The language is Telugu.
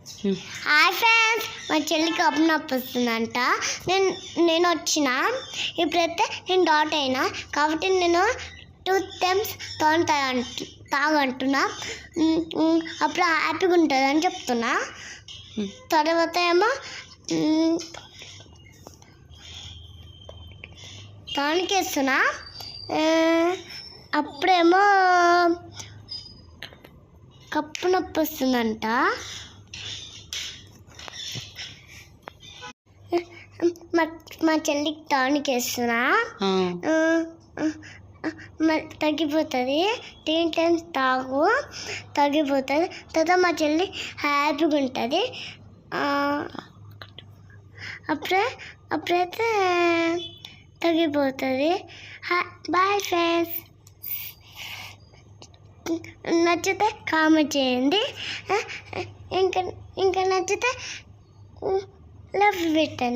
హాయ్ ఫ్రెండ్స్, మా చెల్లికి కప్పు నొప్పి వస్తుందంట. నేను వచ్చిన ఇప్పుడైతే నేను డాట్ అయినా కాబట్టి నేను 2 times తాగంటున్నా. అప్పుడు హ్యాపీగా ఉంటుంది అని చెప్తున్నా. తర్వాత ఏమో తానికేస్తున్నా. అప్పుడేమో కప్పు నొప్పి వస్తుందంట. మా చెల్లికి టానిక్ వేస్తున్నా, తగ్గిపోతుంది. 3 times తాగు, తగ్గిపోతుంది. తర్వాత మా చెల్లి హ్యాపీగా ఉంటుంది. అప్పుడైతే తగ్గిపోతుంది. Bye friends. నచ్చితే కామెంట్ చేయండి. ఇంకా నచ్చితే లవ్ పెట్టండి.